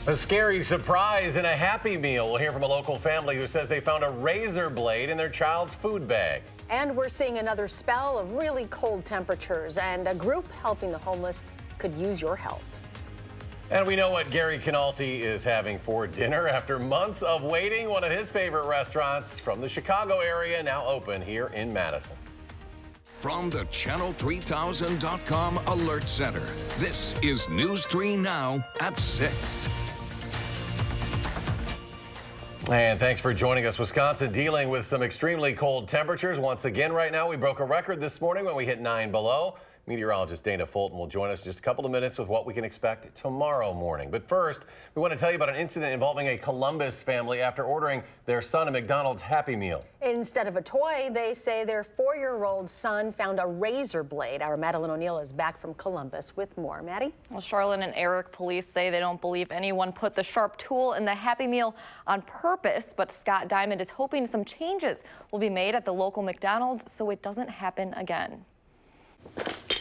A scary surprise and a Happy Meal. We'll hear from a local family who says they found a razor blade in their child's food bag. And we're seeing another spell of really cold temperatures, and a group helping the homeless could use your help. And we know what Gary Canalti is having for dinner after months of waiting. One of his favorite restaurants from the Chicago area now open here in Madison. From the Channel3000.com Alert Center, this is News 3 Now at 6. And thanks for joining us. Wisconsin dealing with some extremely cold temperatures. Once again, right now, we broke a record this morning when we hit 9 below. Meteorologist Dana Fulton will join us in just a couple of minutes with what we can expect tomorrow morning. But first, we want to tell you about an incident involving a Columbus family after ordering their son a McDonald's Happy Meal. Instead of a toy, they say their 4-year-old son found a razor blade. Our Madeline O'Neill is back from Columbus with more. Maddie? Well, Charlotte and Eric police say they don't believe anyone put the sharp tool in the Happy Meal on purpose, but Scott Diamond is hoping some changes will be made at the local McDonald's so it doesn't happen again.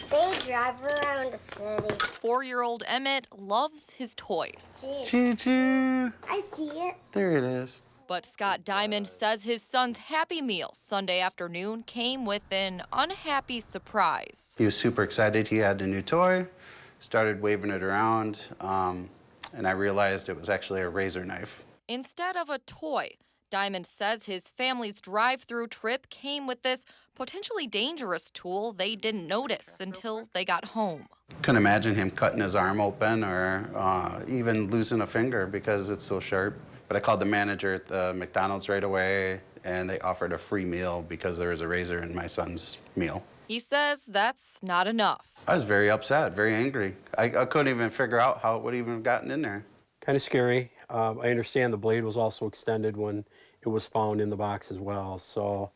They drive around the city. 4-year-old Emmett loves his toys. Choo-choo. I see it. There it is. But Scott Diamond says his son's Happy Meal Sunday afternoon came with an unhappy surprise. He was super excited. He had a new toy, started waving it around, and I realized it was actually a razor knife. Instead of a toy, Diamond says his family's drive-through trip came with this potentially dangerous tool they didn't notice until they got home. Couldn't imagine him cutting his arm open or even losing a finger because it's so sharp. But I called the manager at the McDonald's right away, and they offered a free meal because there was a razor in my son's meal. He says that's not enough. I was very upset, very angry. I couldn't even figure out how it would even have gotten in there. Kind of scary. I understand the blade was also extended when it was found in the box as well. So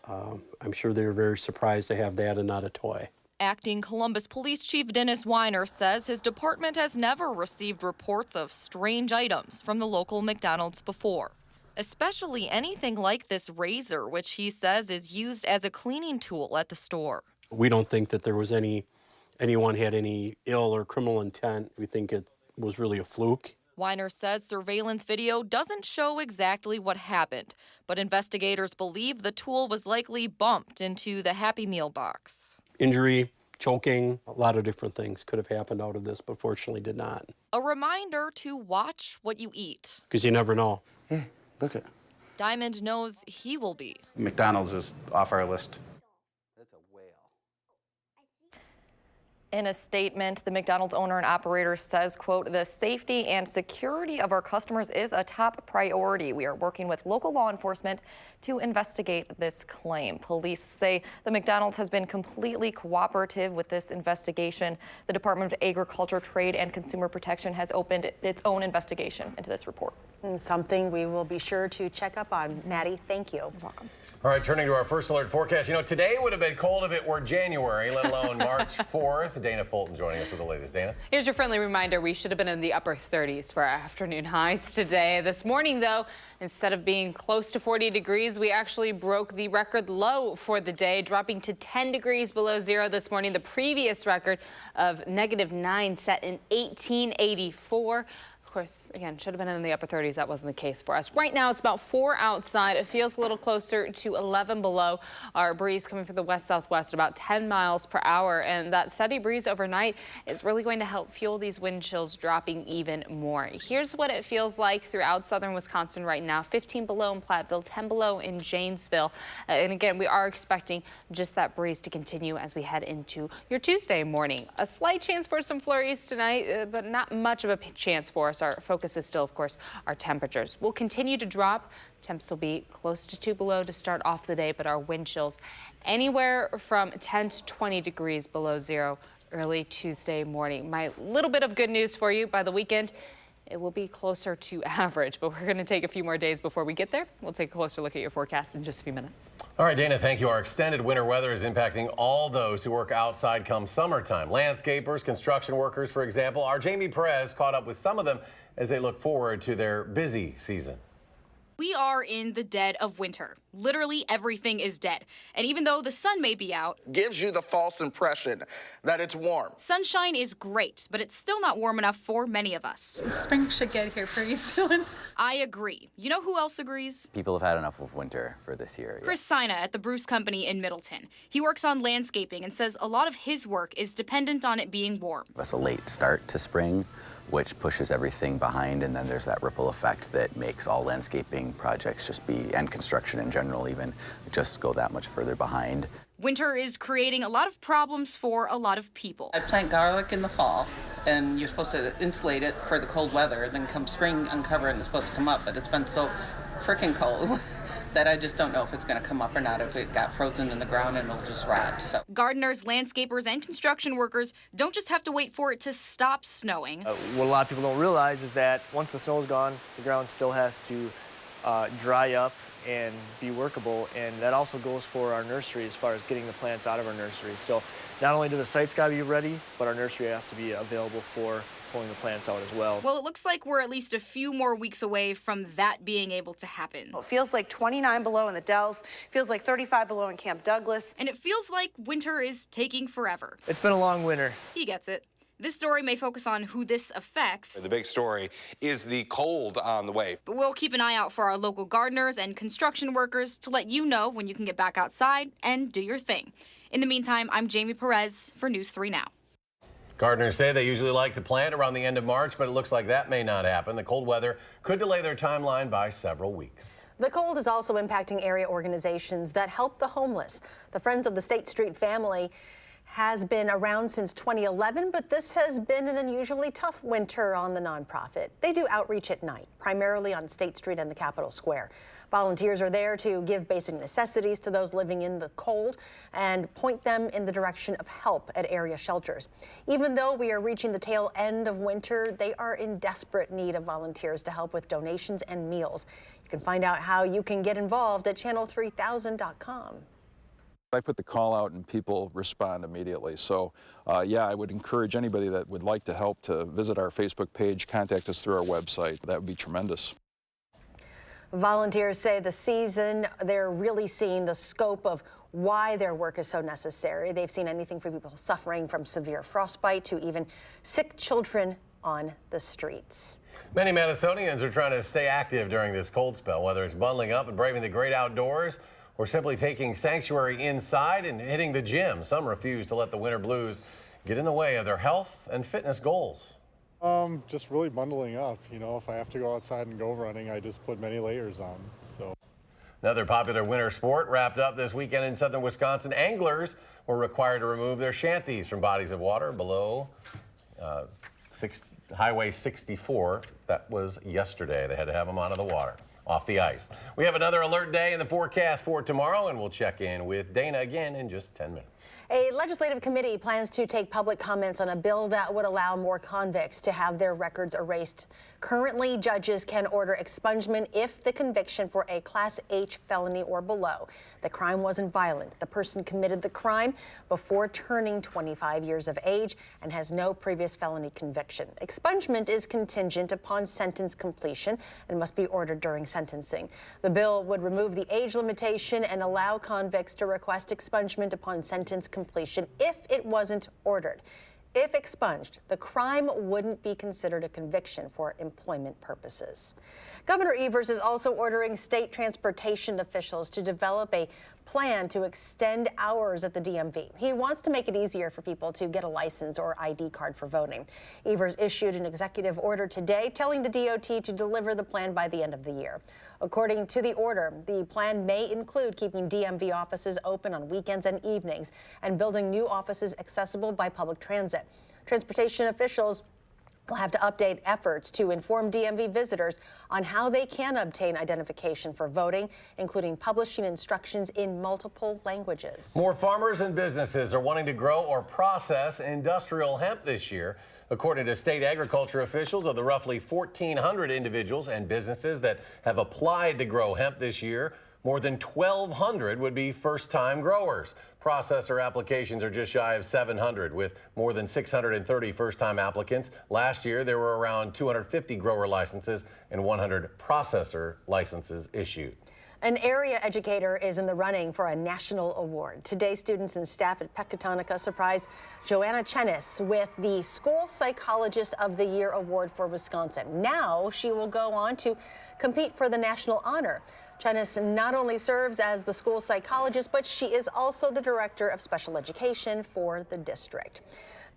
I'm sure they were very surprised to have that and not a toy. Acting Columbus Police Chief Dennis Weiner says his department has never received reports of strange items from the local McDonald's before, especially anything like this razor, which he says is used as a cleaning tool at the store. We don't think that there was anyone had any ill or criminal intent. We think it was really a fluke. Weiner says surveillance video doesn't show exactly what happened, but investigators believe the tool was likely bumped into the Happy Meal box. Injury, choking, a lot of different things could have happened out of this, but fortunately did not. A reminder to watch what you eat. Because you never know. Hey, look at. Diamond knows he will be. McDonald's is off our list. In a statement, the McDonald's owner and operator says, quote, "The safety and security of our customers is a top priority. We are working with local law enforcement to investigate this claim." Police say the McDonald's has been completely cooperative with this investigation. The Department of Agriculture, Trade, and Consumer Protection has opened its own investigation into this report. Something we will be sure to check up on. Maddie, thank you. You're welcome. All right, turning to our first alert forecast. You know, today would have been cold if it were January, let alone March 4th. Dana Fulton joining us with the latest. Dana? Here's your friendly reminder. We should have been in the upper 30s for our afternoon highs today. This morning, though, instead of being close to 40 degrees, we actually broke the record low for the day, dropping to 10 degrees below zero this morning. The previous record of -9 set in 1884. Of course, again, should have been in the upper 30s. That wasn't the case for us. Right now, it's about 4 outside. It feels a little closer to 11 below. Our breeze coming from the west-southwest, about 10 miles per hour. And that steady breeze overnight is really going to help fuel these wind chills dropping even more. Here's what it feels like throughout southern Wisconsin right now. 15 below in Platteville, 10 below in Janesville. And again, we are expecting just that breeze to continue as we head into your Tuesday morning. A slight chance for some flurries tonight, but not much of a chance for us. Our focus is still, of course, our temperatures. We'll continue to drop. Temps will be close to 2 below to start off the day, but our wind chills anywhere from 10 to 20 degrees below zero early Tuesday morning. My little bit of good news for you, by the weekend, it will be closer to average, but we're going to take a few more days before we get there. We'll take a closer look at your forecast in just a few minutes. All right, Dana, thank you. Our extended winter weather is impacting all those who work outside come summertime. Landscapers, construction workers, for example. Our Jamie Perez caught up with some of them as they look forward to their busy season. We are in the dead of winter. Literally everything is dead. And even though the sun may be out, gives you the false impression that it's warm. Sunshine is great, but it's still not warm enough for many of us. Spring should get here pretty soon. I agree. You know who else agrees? People have had enough of winter for this year. Chris Sina at the Bruce Company in Middleton. He works on landscaping and says a lot of his work is dependent on it being warm. That's a late start to spring, which pushes everything behind, and then there's that ripple effect that makes all landscaping projects and construction in general even, just go that much further behind. Winter is creating a lot of problems for a lot of people. I plant garlic in the fall, and you're supposed to insulate it for the cold weather. Then come spring, uncover it, and it's supposed to come up, but it's been so freaking cold that I just don't know if it's going to come up or not, if it got frozen in the ground and it'll just rot. So gardeners, landscapers, and construction workers don't just have to wait for it to stop snowing. What a lot of people don't realize is that once the snow's gone, the ground still has to dry up and be workable, and that also goes for our nursery as far as getting the plants out of our nursery. So not only do the sites got to be ready, but our nursery has to be available for pulling the plants out as well. Well, it looks like we're at least a few more weeks away from that being able to happen. It feels like 29 below in the Dells, feels like 35 below in Camp Douglas. And it feels like winter is taking forever. It's been a long winter. He gets it. This story may focus on who this affects. The big story is the cold on the way. But we'll keep an eye out for our local gardeners and construction workers to let you know when you can get back outside and do your thing. In the meantime, I'm Jamie Perez for News 3 Now. Gardeners say they usually like to plant around the end of March, but it looks like that may not happen. The cold weather could delay their timeline by several weeks. The cold is also impacting area organizations that help the homeless. The Friends of the State Street family has been around since 2011, but this has been an unusually tough winter on the nonprofit. They do outreach at night, primarily on State Street and the Capitol Square. Volunteers are there to give basic necessities to those living in the cold and point them in the direction of help at area shelters. Even though we are reaching the tail end of winter, they are in desperate need of volunteers to help with donations and meals. You can find out how you can get involved at channel3000.com. I put the call out and people respond immediately. So yeah, I would encourage anybody that would like to help to visit our Facebook page, contact us through our website. That would be tremendous. Volunteers say this season they're really seeing the scope of why their work is so necessary. They've seen anything from people suffering from severe frostbite to even sick children on the streets. Many Madisonians are trying to stay active during this cold spell, whether it's bundling up and braving the great outdoors or simply taking sanctuary inside and hitting the gym. Some refuse to let the winter blues get in the way of their health and fitness goals. Just really bundling up. You know, if I have to go outside and go running, I just put many layers on. So. Another popular winter sport wrapped up this weekend in southern Wisconsin. Anglers were required to remove their shanties from bodies of water below Highway 64. That was yesterday. They had to have them out of the water, off the ice. We have another alert day in the forecast for tomorrow, and we'll check in with Dana again in just 10 minutes. A legislative committee plans to take public comments on a bill that would allow more convicts to have their records erased. Currently, judges can order expungement if the conviction for a Class H felony or below. The crime wasn't violent. The person committed the crime before turning 25 years of age and has no previous felony conviction. Expungement is contingent upon sentence completion and must be ordered during sentencing. The bill would remove the age limitation and allow convicts to request expungement upon sentence completion if it wasn't ordered. If expunged, the crime wouldn't be considered a conviction for employment purposes. Governor Evers is also ordering state transportation officials to develop a plan to extend hours at the DMV. He wants to make it easier for people to get a license or ID card for voting. Evers issued an executive order today telling the DOT to deliver the plan by the end of the year. According to the order, the plan may include keeping DMV offices open on weekends and evenings and building new offices accessible by public transit. Transportation officials will have to update efforts to inform DMV visitors on how they can obtain identification for voting, including publishing instructions in multiple languages. More farmers and businesses are wanting to grow or process industrial hemp this year. According to state agriculture officials, of the roughly 1,400 individuals and businesses that have applied to grow hemp this year, more than 1,200 would be first-time growers. Processor applications are just shy of 700, with more than 630 first-time applicants. Last year, there were around 250 grower licenses and 100 processor licenses issued. An area educator is in the running for a national award. Today, students and staff at Pecatonica surprised Joanna Chenis with the School Psychologist of the Year award for Wisconsin. Now she will go on to compete for the national honor. Chenis not only serves as the school psychologist, but she is also the director of special education for the district.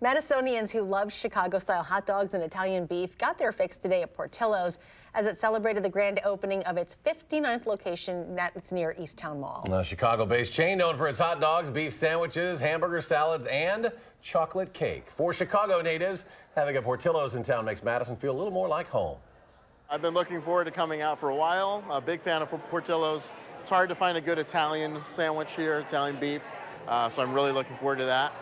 Madisonians who love Chicago-style hot dogs and Italian beef got their fix today at Portillo's as it celebrated the grand opening of its 59th location that's near East Town Mall. A Chicago-based chain known for its hot dogs, beef sandwiches, hamburger salads, and chocolate cake. For Chicago natives, having a Portillo's in town makes Madison feel a little more like home. I've been looking forward to coming out for a while. A big fan of Portillo's. It's hard to find a good Italian sandwich here, Italian beef, so I'm really looking forward to that.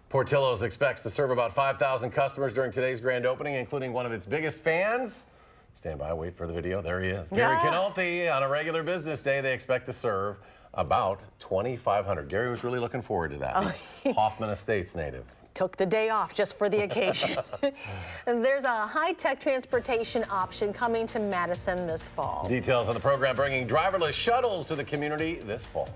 Portillo's expects to serve about 5,000 customers during today's grand opening, including one of its biggest fans. Stand by, wait for the video. There he is. Gary Canolti. On a regular business day, they expect to serve about 2,500. Gary was really looking forward to that. Hoffman Estates native. Took the day off just for the occasion. And there's a high-tech transportation option coming to Madison this fall. Details on the program bringing driverless shuttles to the community this fall.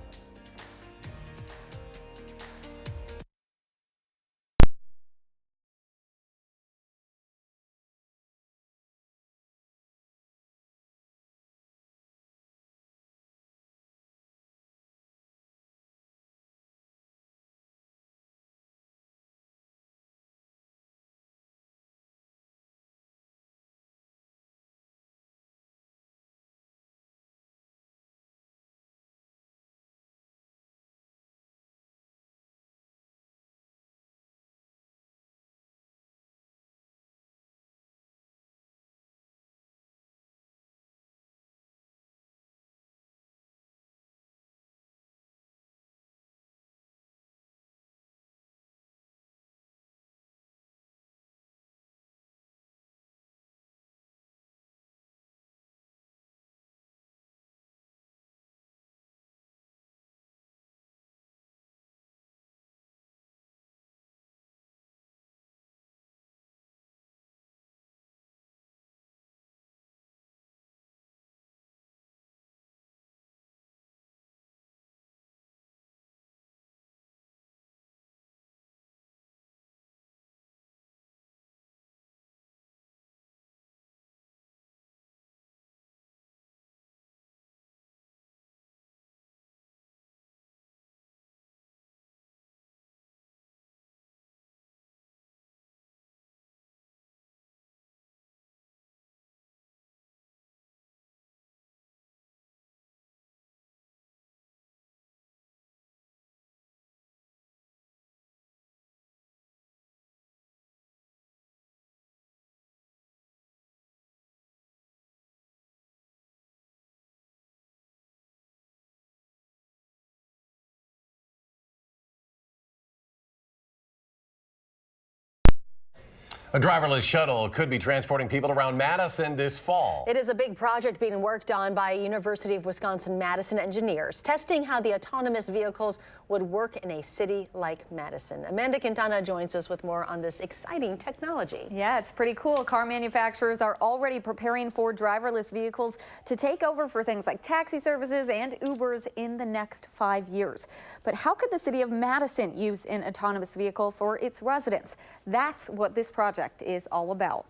A driverless shuttle could be transporting people around Madison this fall. It is a big project being worked on by University of Wisconsin-Madison engineers, testing how the autonomous vehicles would work in a city like Madison. Amanda Quintana joins us with more on this exciting technology. Yeah, it's pretty cool. Car manufacturers are already preparing for driverless vehicles to take over for things like taxi services and Ubers in the next 5 years. But how could the city of Madison use an autonomous vehicle for its residents? That's what this project is all about.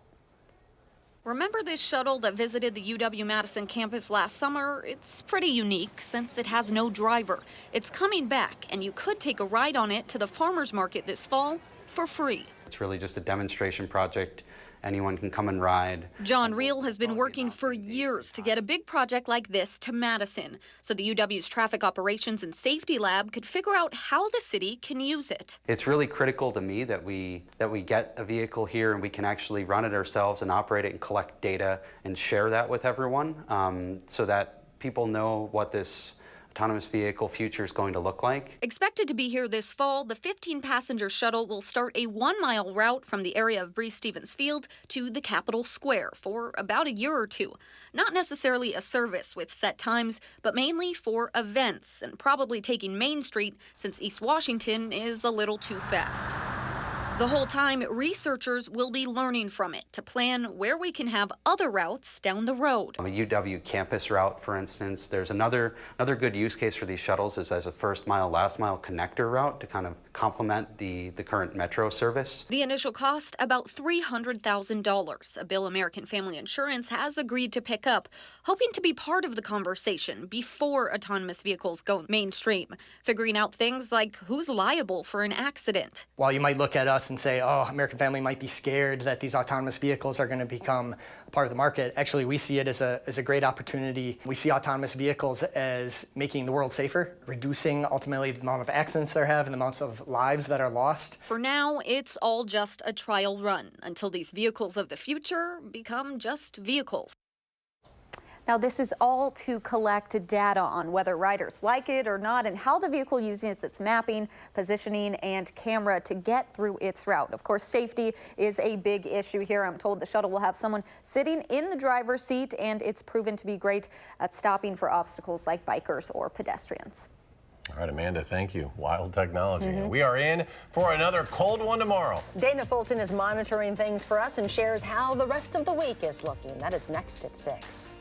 Remember this shuttle that visited the UW-Madison campus last summer? It's pretty unique since it has no driver. It's coming back, and you could take a ride on it to the farmers market this fall for free. It's really just a demonstration project. Anyone can come and ride. John Reel has been working for years to get a big project like this to Madison, so the UW's Traffic Operations and Safety Lab could figure out how the city can use it. It's really critical to me that we get a vehicle here and we can actually run it ourselves and operate it and collect data and share that with everyone, so that people know what this autonomous vehicle future is going to look like. Expected to be here this fall, the 15-passenger shuttle will start a 1-mile route from the area of Breese-Stevens Field to the Capitol Square for about a year or two. Not necessarily a service with set times, but mainly for events, and probably taking Main Street since East Washington is a little too fast. The whole time, researchers will be learning from it to plan where we can have other routes down the road. A UW campus route, for instance. There's another good use case for these shuttles is as a first mile, last mile connector route to kind of complement the current metro service. The initial cost, about $300,000, a bill American Family Insurance has agreed to pick up, hoping to be part of the conversation before autonomous vehicles go mainstream, figuring out things like who's liable for an accident. While you might look at us and say, oh, American Family might be scared that these autonomous vehicles are going to become part of the market, actually we see it as a great opportunity. We see autonomous vehicles as making the world safer, reducing ultimately the amount of accidents they have and the amounts of lives that are lost. For now, it's all just a trial run until these vehicles of the future become just vehicles. Now, this is all to collect data on whether riders like it or not and how the vehicle uses its mapping, positioning, and camera to get through its route. Of course, safety is a big issue here. I'm told the shuttle will have someone sitting in the driver's seat, and it's proven to be great at stopping for obstacles like bikers or pedestrians. All right, Amanda, thank you. Wild technology. We are in for another cold one tomorrow. Dana Fulton is monitoring things for us and shares how the rest of the week is looking. That is next at 6.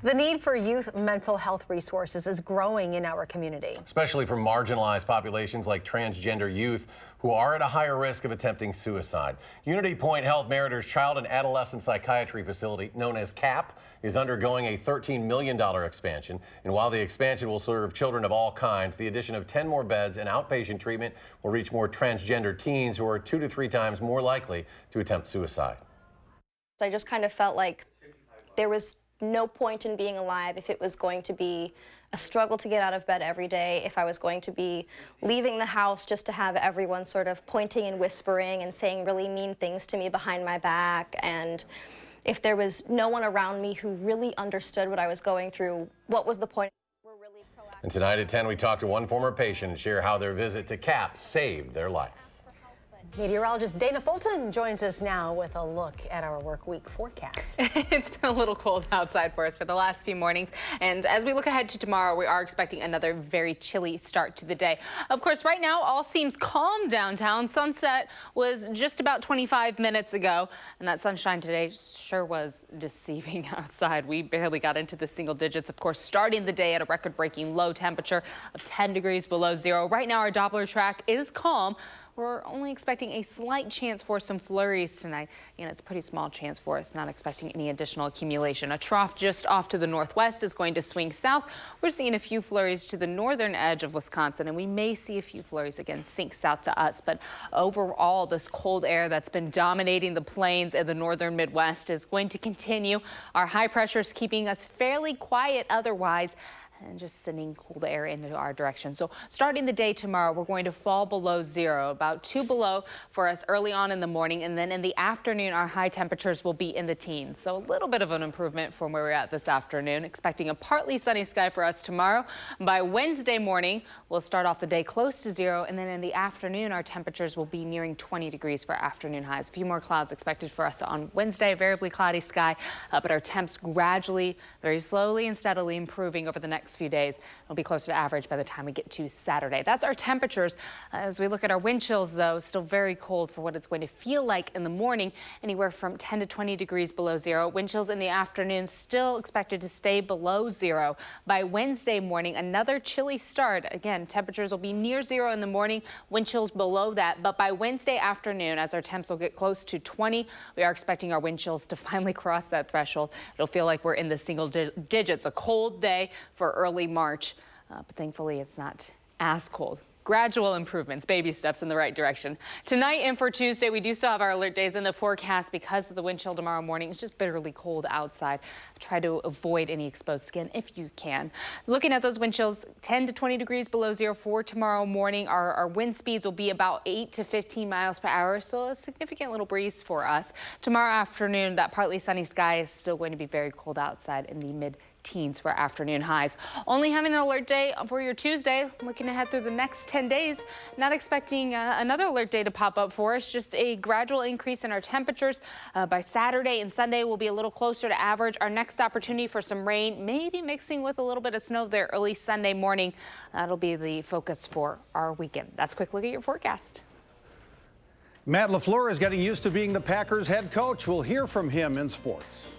The need for youth mental health resources is growing in our community. Especially for marginalized populations like transgender youth who are at a higher risk of attempting suicide. Unity Point Health Meritor's Child and Adolescent Psychiatry Facility, known as CAP, is undergoing a $13 million expansion. And while the expansion will serve children of all kinds, the addition of 10 more beds and outpatient treatment will reach more transgender teens who are 2 to 3 times more likely to attempt suicide. I just kind of felt like there was no point in being alive if it was going to be a struggle to get out of bed every day, if I was going to be leaving the house just to have everyone sort of pointing and whispering and saying really mean things to me behind my back. And if there was no one around me who really understood what I was going through, what was the point? And tonight at 10, we talked to one former patient and share how their visit to CAP saved their life. Meteorologist Dana Fulton joins us now with a look at our work week forecast. It's been a little cold outside for us for the last few mornings, and as we look ahead to tomorrow, we are expecting another very chilly start to the day. Of course, right now all seems calm downtown. Sunset was just about 25 minutes ago, and that sunshine today sure was deceiving outside. We barely got into the single digits, of course, starting the day at a record-breaking low temperature of 10 degrees below zero. Right now our Doppler track is calm. We're only expecting a slight chance for some flurries tonight. Again, it's a pretty small chance for us, not expecting any additional accumulation. A trough just off to the northwest is going to swing south. We're seeing a few flurries to the northern edge of Wisconsin, and we may see a few flurries again sink south to us. But overall, this cold air that's been dominating the plains and the northern Midwest is going to continue. Our high pressure is keeping us fairly quiet otherwise, and just sending cold air into our direction. So starting the day tomorrow, we're going to fall below zero, about 2 below for us early on in the morning. And then in the afternoon, our high temperatures will be in the teens. So a little bit of an improvement from where we're at this afternoon. Expecting a partly sunny sky for us tomorrow. By Wednesday morning, we'll start off the day close to zero. And then in the afternoon, our temperatures will be nearing 20 degrees for afternoon highs. A few more clouds expected for us on Wednesday, variably cloudy sky, but our temps gradually, very slowly and steadily improving over the next few days. It'll be closer to average by the time we get to Saturday. That's our temperatures. As we look at our wind chills, though, still very cold for what it's going to feel like in the morning, anywhere from 10 to 20 degrees below zero. Wind chills in the afternoon still expected to stay below zero. By Wednesday morning, another chilly start. Again, temperatures will be near zero in the morning, wind chills below that. But by Wednesday afternoon, as our temps will get close to 20, we are expecting our wind chills to finally cross that threshold. It'll feel like we're in the single digits. A cold day for early March, but thankfully it's not as cold. Gradual improvements, baby steps in the right direction. Tonight and for Tuesday, we do still have our alert days in the forecast because of the wind chill tomorrow morning. It's just bitterly cold outside. Try to avoid any exposed skin if you can. Looking at those wind chills, 10 to 20 degrees below zero for tomorrow morning. Our wind speeds will be about 8 to 15 miles per hour, so a significant little breeze for us. Tomorrow afternoon, that partly sunny sky is still going to be very cold outside in the mid-teens for afternoon highs. Only having an alert day for your Tuesday. Looking ahead through the next 10 days, not expecting another alert day to pop up for us. Just a gradual increase in our temperatures. By Saturday and Sunday, we'll be a little closer to average. Our next opportunity for some rain, maybe mixing with a little bit of snow there early Sunday morning. That'll be the focus for our weekend. That's a quick look at your forecast. Matt LaFleur is getting used to being the Packers head coach. We'll hear from him in sports.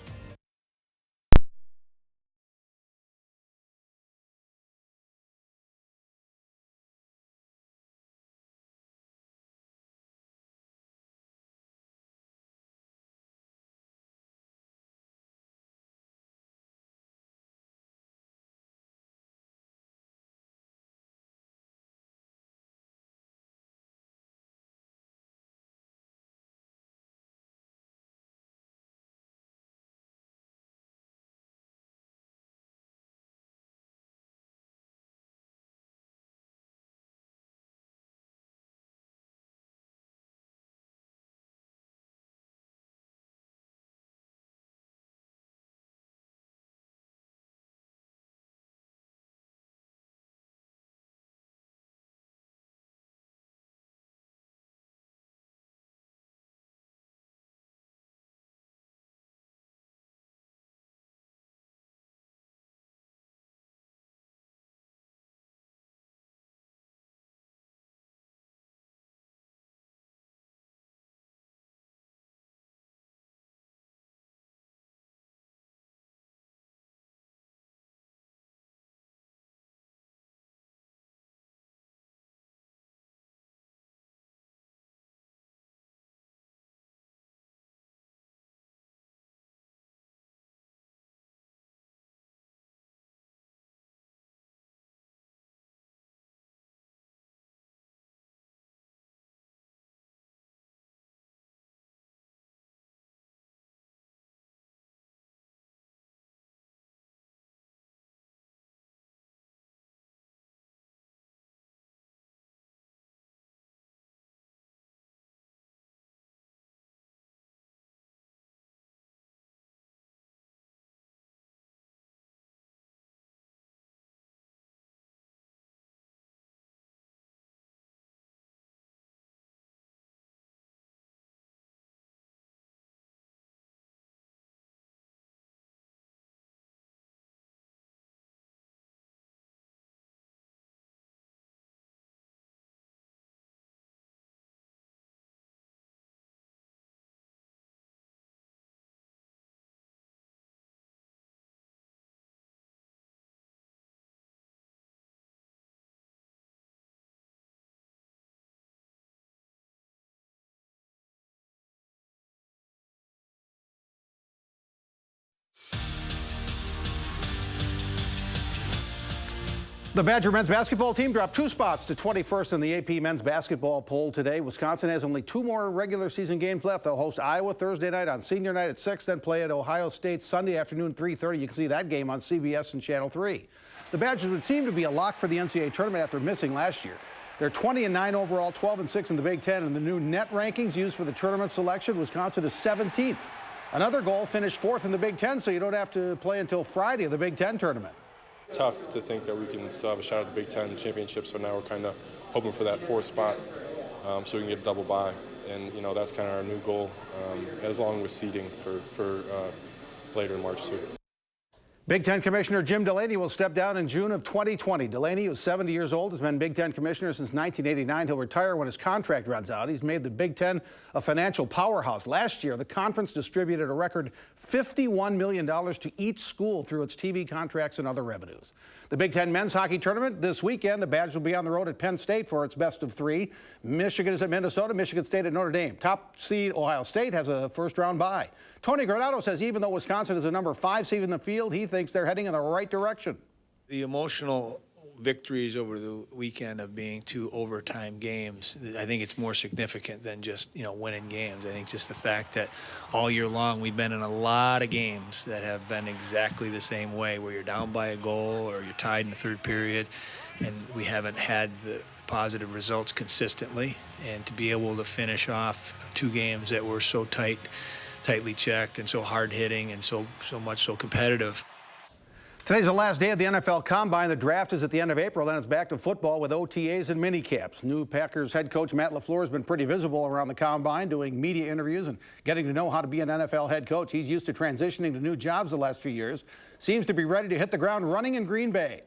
The Badger men's basketball team dropped 2 spots to 21st in the AP men's basketball poll today. Wisconsin has only 2 more regular season games left. They'll host Iowa Thursday night on senior night at 6, then play at Ohio State Sunday afternoon 3:30. You can see that game on CBS and Channel 3. The Badgers would seem to be a lock for the NCAA tournament after missing last year. They're 20-9 overall, 12-6 in the Big Ten. And the new net rankings used for the tournament selection, Wisconsin is 17th. Another goal, finish 4th in the Big Ten, so you don't have to play until Friday of the Big Ten tournament. Tough to think that we can still have a shot at the Big Ten championship, so now we're kind of hoping for that 4th spot so we can get a double bye. And, you know, that's kind of our new goal, as long with seeding for later in March, too. Big Ten Commissioner Jim Delaney will step down in June of 2020. Delaney, who's 70 years old, has been Big Ten Commissioner since 1989. He'll retire when his contract runs out. He's made the Big Ten a financial powerhouse. Last year, the conference distributed a record $51 million to each school through its TV contracts and other revenues. The Big Ten men's hockey tournament this weekend. The Badgers will be on the road at Penn State for its best of 3. Michigan is at Minnesota, Michigan State at Notre Dame. Top seed Ohio State has a first-round bye. Tony Granado says even though Wisconsin is a number 5 seed in the field, he thinks they're heading in the right direction. The emotional victories over the weekend of being 2 overtime games, I think it's more significant than just, you know, winning games. I think just the fact that all year long we've been in a lot of games that have been exactly the same way, where you're down by a goal or you're tied in the 3rd period, and we haven't had the positive results consistently. And to be able to finish off 2 games that were so tightly checked and so hard hitting and so competitive. Today's the last day of the NFL Combine. The draft is at the end of April. Then it's back to football with OTAs and minicamps. New Packers head coach Matt LaFleur has been pretty visible around the Combine, doing media interviews and getting to know how to be an NFL head coach. He's used to transitioning to new jobs the last few years. Seems to be ready to hit the ground running in Green Bay.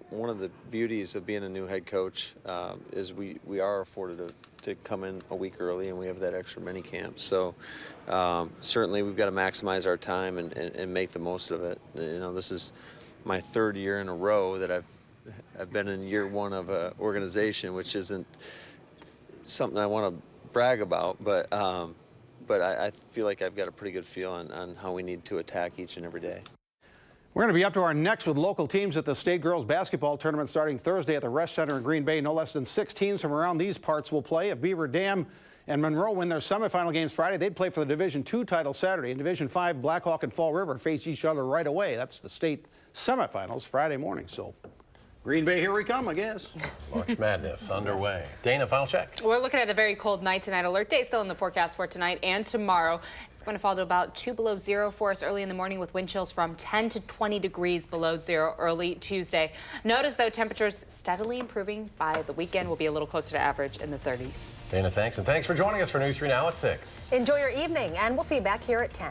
One of the beauties of being a new head coach is we are afforded to come in a week early, and we have that extra mini camp. So certainly we've got to maximize our time and make the most of it. You know, this is my 3rd year in a row that I've been in year 1 of an organization, which isn't something I want to brag about, but I feel like I've got a pretty good feel on how we need to attack each and every day. We're going to be up to our necks with local teams at the State Girls Basketball Tournament starting Thursday at the Resch Center in Green Bay. No less than 6 teams from around these parts will play. If Beaver Dam and Monroe win their semifinal games Friday, they'd play for the Division II title Saturday. In Division V, Blackhawk and Fall River face each other right away. That's the state semifinals Friday morning. So Green Bay, here we come, I guess. March Madness underway. Dana, final check. We're looking at a very cold night tonight. Alert day still in the forecast for tonight and tomorrow. It's going to fall to about 2 below 0 for us early in the morning, with wind chills from 10 to 20 degrees below 0 early Tuesday. Notice, though, temperatures steadily improving. By the weekend, we'll be a little closer to average in the 30s. Dana, thanks. And thanks for joining us for News 3 Now at 6. Enjoy your evening, and we'll see you back here at 10.